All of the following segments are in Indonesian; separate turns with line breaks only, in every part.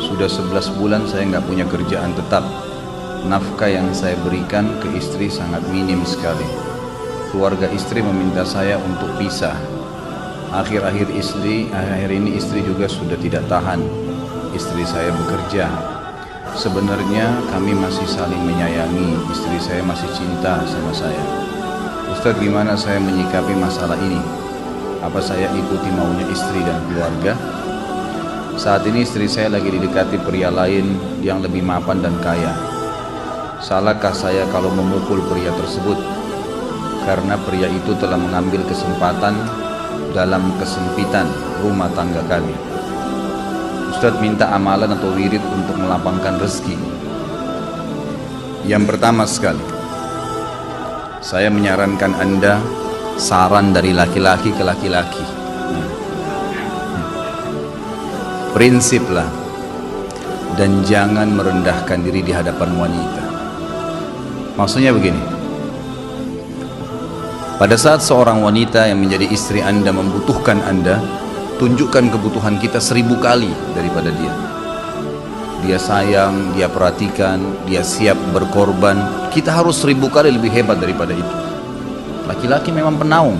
Sudah 11 bulan saya nggak punya kerjaan tetap. Nafkah yang saya berikan ke istri sangat minim sekali. Keluarga istri meminta saya untuk pisah. Akhir-akhir ini istri juga sudah tidak tahan. Istri saya bekerja. Sebenarnya kami masih saling menyayangi. Istri saya masih cinta sama saya. Ustadz, gimana saya menyikapi masalah ini? Apa saya ikuti maunya istri dan keluarga? Saat ini istri saya lagi didekati pria lain yang lebih mapan dan kaya. Salahkah saya kalau memukul pria tersebut? Karena pria itu telah mengambil kesempatan dalam kesempitan rumah tangga kami. Ustadz minta amalan atau wirid untuk melapangkan rezeki. Yang pertama sekali, saya menyarankan Anda saran dari laki-laki ke laki-laki. Prinsiplah dan jangan merendahkan diri di hadapan wanita. Maksudnya begini, pada saat seorang wanita yang menjadi istri Anda membutuhkan Anda, tunjukkan kebutuhan kita 1000 kali daripada dia. Dia sayang, dia perhatikan, dia siap berkorban. Kita harus 1000 kali lebih hebat daripada itu. Laki-laki memang penaung.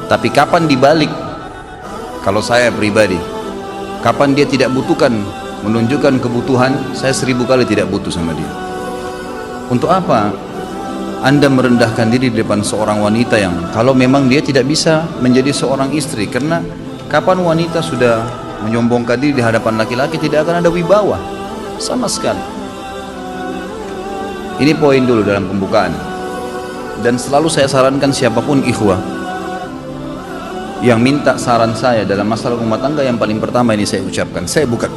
Tapi kapan dibalik? Kalau saya pribadi, kapan dia tidak butuhkan, menunjukkan kebutuhan, saya 1000 kali tidak butuh sama dia. Untuk apa Anda merendahkan diri di depan seorang wanita yang kalau memang dia tidak bisa menjadi seorang istri? Karena kapan wanita sudah menyombongkan diri di hadapan laki-laki, tidak akan ada wibawa sama sekali. Ini poin dulu dalam pembukaan. Dan selalu saya sarankan siapapun ikhwah yang minta saran saya dalam masalah rumah tangga, yang paling pertama ini saya ucapkan, saya bukan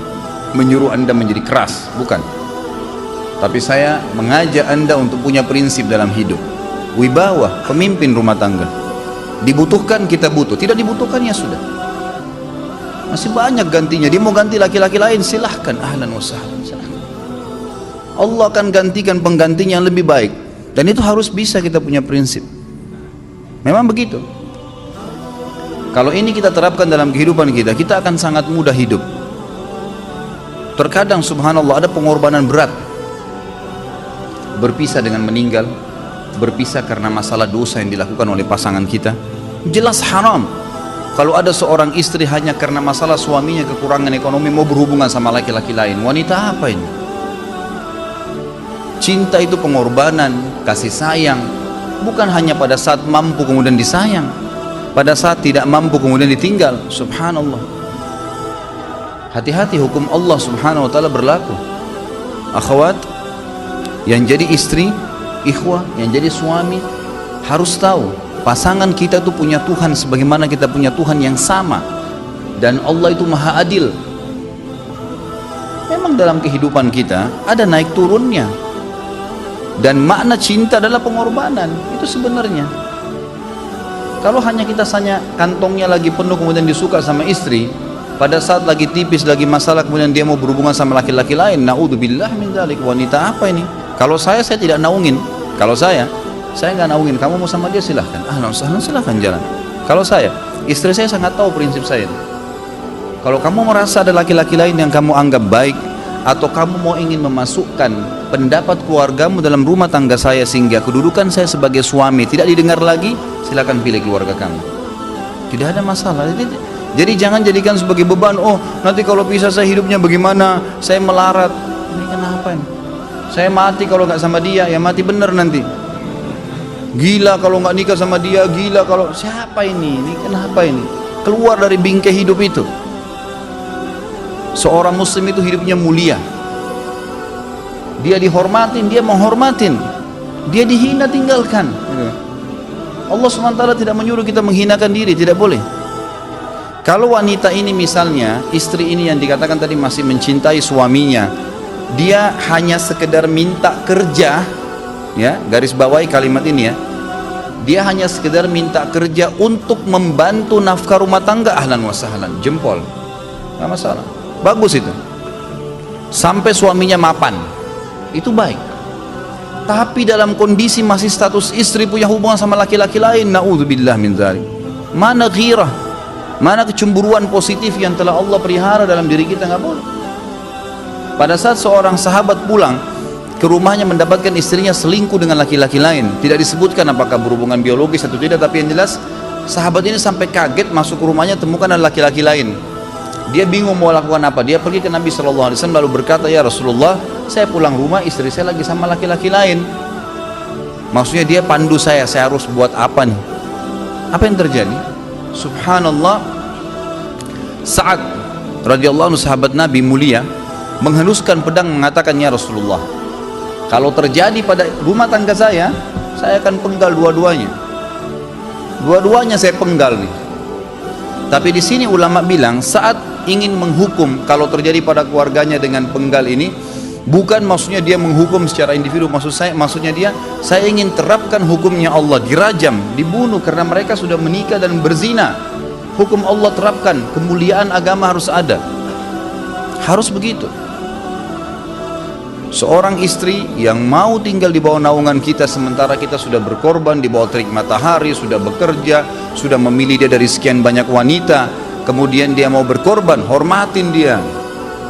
menyuruh Anda menjadi keras, bukan. Tapi saya mengajak Anda untuk punya prinsip dalam hidup. Wibawa, pemimpin rumah tangga. Dibutuhkan kita butuh, tidak dibutuhkan ya sudah. Masih banyak gantinya. Dia mau ganti laki-laki lain, silahkan, ahlan wa sahlan, silahkan. Allah akan gantikan penggantinya yang lebih baik. Dan itu harus bisa kita punya prinsip. Memang begitu. Kalau ini kita terapkan dalam kehidupan kita, kita akan sangat mudah hidup. Terkadang subhanallah ada pengorbanan berat. Berpisah dengan meninggal, berpisah karena masalah dosa yang dilakukan oleh pasangan kita, jelas haram. Kalau ada seorang istri hanya karena masalah suaminya kekurangan ekonomi mau berhubungan sama laki-laki lain, wanita apa ini? Cinta itu pengorbanan, kasih sayang, bukan hanya pada saat mampu kemudian disayang, pada saat tidak mampu kemudian ditinggal. Subhanallah. Hati-hati, hukum Allah subhanahu wa ta'ala berlaku. Akhwat yang jadi istri, ikhwah yang jadi suami, harus tahu pasangan kita itu punya Tuhan sebagaimana kita punya Tuhan yang sama. Dan Allah itu maha adil. Memang dalam kehidupan kita ada naik turunnya. Dan makna cinta adalah pengorbanan. Itu sebenarnya. Kalau hanya kita kantongnya lagi penuh kemudian disuka sama istri, pada saat lagi tipis, lagi masalah kemudian dia mau berhubungan sama laki-laki lain, naudzubillah min dzalik. Wanita apa ini? Kalau saya tidak naungin. Kalau saya nggak naungin. Kamu mau sama dia silahkan. Ahlan sahlan, silahkan jalan. Kalau saya, istri saya sangat tahu prinsip saya. Kalau kamu merasa ada laki-laki lain yang kamu anggap baik, atau kamu mau ingin memasukkan pendapat keluargamu dalam rumah tangga saya sehingga kedudukan saya sebagai suami tidak didengar lagi, silakan pilih keluarga kamu. Tidak ada masalah. Jadi jangan jadikan sebagai beban. Oh, nanti kalau pisah saya hidupnya bagaimana? Saya melarat. Ini kenapa ini? Saya mati kalau nggak sama dia, ya mati bener nanti. Gila kalau nggak nikah sama dia, gila kalau siapa ini? Ini kenapa ini? Keluar dari bingkai hidup itu. Seorang muslim itu hidupnya mulia. Dia dihormatin, dia menghormatin. Dia dihina, tinggalkan. Allah SWT tidak menyuruh kita menghinakan diri, tidak boleh. Kalau wanita ini misalnya, istri ini yang dikatakan tadi masih mencintai suaminya, dia hanya sekedar minta kerja, ya, garis bawahi kalimat ini ya. Dia hanya sekedar minta kerja untuk membantu nafkah rumah tangga, ahlan wa sahlan, jempol. Enggak masalah. Bagus itu. Sampai suaminya mapan. Itu baik. Tapi dalam kondisi masih status istri punya hubungan sama laki-laki lain, naudzubillah min dzalik. Mana ghirah? Mana kecemburuan positif yang telah Allah pelihara dalam diri kita? Enggak boleh. Pada saat seorang sahabat pulang ke rumahnya mendapatkan istrinya selingkuh dengan laki-laki lain, tidak disebutkan apakah berhubungan biologis atau tidak, tapi yang jelas sahabat ini sampai kaget masuk ke rumahnya temukan ada laki-laki lain. Dia bingung mau lakukan apa. Dia pergi ke Nabi SAW lalu berkata, ya Rasulullah, saya pulang rumah istri saya lagi sama laki-laki lain. Maksudnya dia pandu saya harus buat apa nih? Apa yang terjadi? Subhanallah, Sa'ad radhiyallahu anhu sahabat Nabi mulia menghaluskan pedang mengatakan, ya Rasulullah, kalau terjadi pada rumah tangga saya akan penggal dua-duanya. Dua-duanya saya penggal nih. Tapi di sini ulama bilang saat ingin menghukum kalau terjadi pada keluarganya dengan penggal ini, bukan maksudnya dia menghukum secara individu, maksudnya dia, saya ingin terapkan hukumnya Allah, dirajam, dibunuh karena mereka sudah menikah dan berzina. Hukum Allah terapkan, kemuliaan agama harus ada. Harus begitu. Seorang istri yang mau tinggal di bawah naungan kita sementara kita sudah berkorban di bawah terik matahari, sudah bekerja, sudah memilih dia dari sekian banyak wanita, kemudian dia mau berkorban, hormatin dia,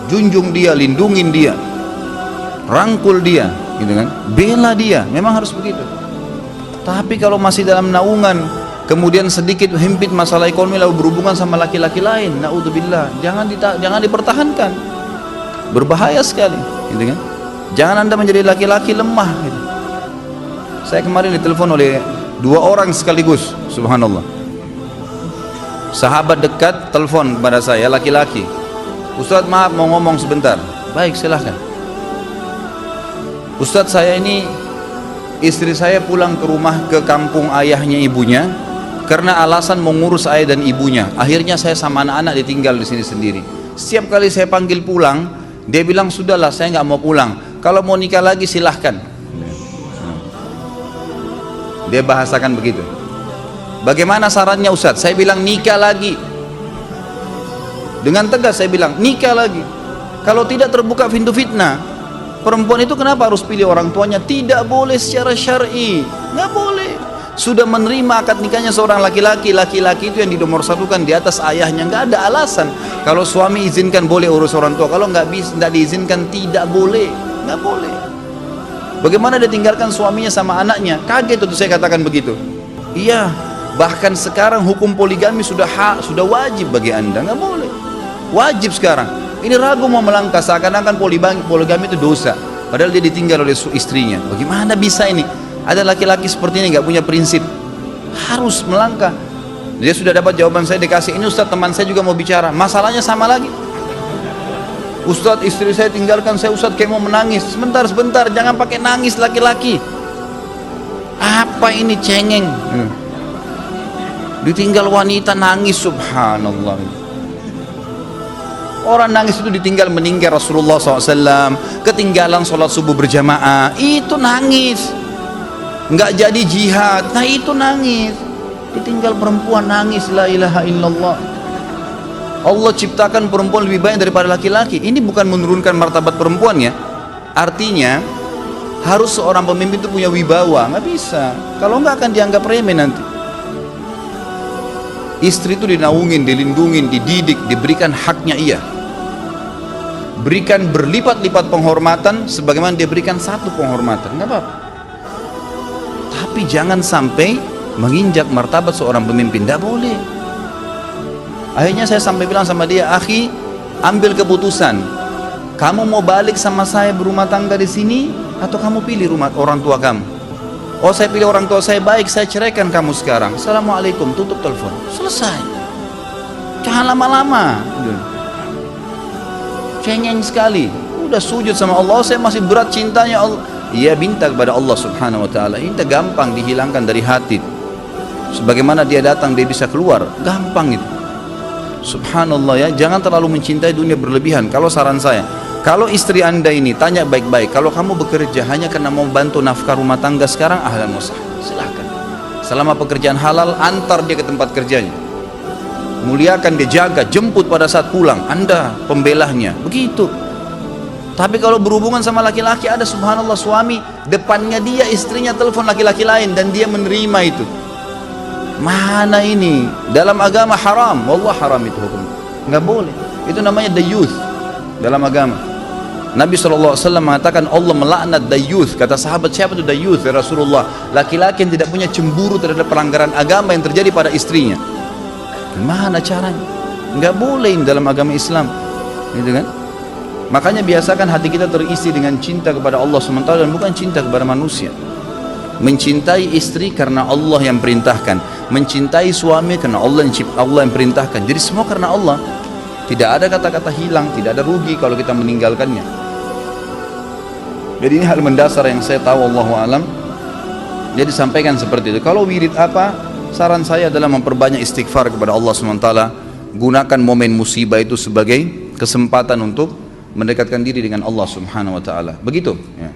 junjung dia, lindungin dia, rangkul dia, gitu kan, bela dia, memang harus begitu. Tapi kalau masih dalam naungan, kemudian sedikit himpit masalah ekonomi lalu berhubungan sama laki-laki lain, naudzubillah, jangan dipertahankan, berbahaya sekali, gitu kan. Jangan Anda menjadi laki-laki lemah, gitu. Saya kemarin ditelepon oleh 2 orang sekaligus, subhanallah. Sahabat dekat telepon kepada saya, laki-laki. Ustaz, maaf mau ngomong sebentar. Baik, silahkan. Ustaz, saya ini istri saya pulang ke rumah ke kampung ayahnya ibunya karena alasan mengurus ayah dan ibunya. Akhirnya saya sama anak-anak ditinggal di sini sendiri. Setiap kali saya panggil pulang, dia bilang sudahlah saya nggak mau pulang. Kalau mau nikah lagi silahkan. Dia bahasakan begitu. Bagaimana sarannya Ustaz? Saya bilang nikah lagi. Dengan tegas saya bilang nikah lagi. Kalau tidak terbuka pintu fitnah. Perempuan itu kenapa harus pilih orang tuanya? Tidak boleh secara syar'i. Nggak boleh. Sudah menerima akad nikahnya seorang laki-laki, laki-laki itu yang dinomorsatukan di atas ayahnya, nggak ada alasan. Kalau suami izinkan boleh urus orang tua, kalau nggak diizinkan tidak boleh, nggak boleh. Bagaimana dia tinggalkan suaminya sama anaknya? Kaget itu saya katakan begitu. Iya, bahkan sekarang hukum poligami sudah wajib bagi Anda, nggak boleh. Wajib sekarang. Ini ragu mau melangkah seakan-akan poligami itu dosa, padahal dia ditinggal oleh istrinya. Bagaimana bisa ini? Ada laki-laki seperti ini nggak punya prinsip, harus melangkah. Dia sudah dapat jawaban saya dikasih ini, Ustaz teman saya juga mau bicara, masalahnya sama lagi. Ustaz istri saya tinggalkan saya, Ustaz kayak mau menangis. Sebentar, jangan pakai nangis laki-laki. Apa ini cengeng? Ditinggal wanita nangis, subhanallah. Orang nangis itu ditinggal meninggal Rasulullah SAW, ketinggalan sholat subuh berjamaah, itu nangis. Nggak jadi jihad, nah itu nangis. Ditinggal perempuan nangis, la ilaha illallah. Allah ciptakan perempuan lebih banyak daripada laki-laki. Ini bukan menurunkan martabat perempuan ya. Artinya harus seorang pemimpin itu punya wibawa. Nggak bisa, kalau nggak akan dianggap remeh nanti. Istri itu dinaungin, dilindungin, dididik, diberikan haknya ia. Berikan berlipat-lipat penghormatan sebagaimana dia berikan satu penghormatan, nggak apa-apa. Tapi jangan sampai menginjak martabat seorang pemimpin, tidak boleh. Akhirnya saya sampai bilang sama dia, akhi, ambil keputusan. Kamu mau balik sama saya berumah tangga di sini, atau kamu pilih rumah orang tua kamu? Oh, saya pilih orang tua saya, baik, saya ceraikan kamu sekarang. Assalamualaikum, tutup telepon, selesai. Jangan lama-lama. Cengeng sekali. Udah sujud sama Allah, saya masih berat cintanya Allah. Ia minta kepada Allah subhanahu wa ta'ala, ini gampang dihilangkan dari hati. Sebagaimana dia datang dia bisa keluar, gampang itu. Subhanallah ya, jangan terlalu mencintai dunia berlebihan. Kalau saran saya, kalau istri Anda ini tanya baik-baik, kalau kamu bekerja hanya karena mau bantu nafkah rumah tangga sekarang, ahlan wa sahlan, silahkan. Selama pekerjaan halal, antar dia ke tempat kerjanya, muliakan dia, jaga, jemput pada saat pulang, Anda pembelahnya, begitu. Tapi kalau berhubungan sama laki-laki, ada subhanallah suami depannya dia istrinya telepon laki-laki lain dan dia menerima itu. Mana ini? Dalam agama haram, wallah haram itu hukum. Nggak boleh. Itu namanya dayuth dalam agama. Nabi SAW mengatakan Allah melaknat dayuth. Kata sahabat, siapa itu dayuth ya Rasulullah? Laki-laki yang tidak punya cemburu terhadap pelanggaran agama yang terjadi pada istrinya. Gimana caranya? Nggak boleh dalam agama Islam, gitu kan? Makanya biasakan hati kita terisi dengan cinta kepada Allah SWT dan bukan cinta kepada manusia. Mencintai istri karena Allah yang perintahkan, mencintai suami karena Allah yang perintahkan. Jadi semua karena Allah. Tidak ada kata-kata hilang, tidak ada rugi kalau kita meninggalkannya. Jadi ini hal mendasar yang saya tahu, Allahu alam. Jadi sampaikan seperti itu. Kalau wirid apa? Saran saya adalah memperbanyak istighfar kepada Allah SWT. Gunakan momen musibah itu sebagai kesempatan untuk mendekatkan diri dengan Allah Subhanahu wa taala. Begitu ya.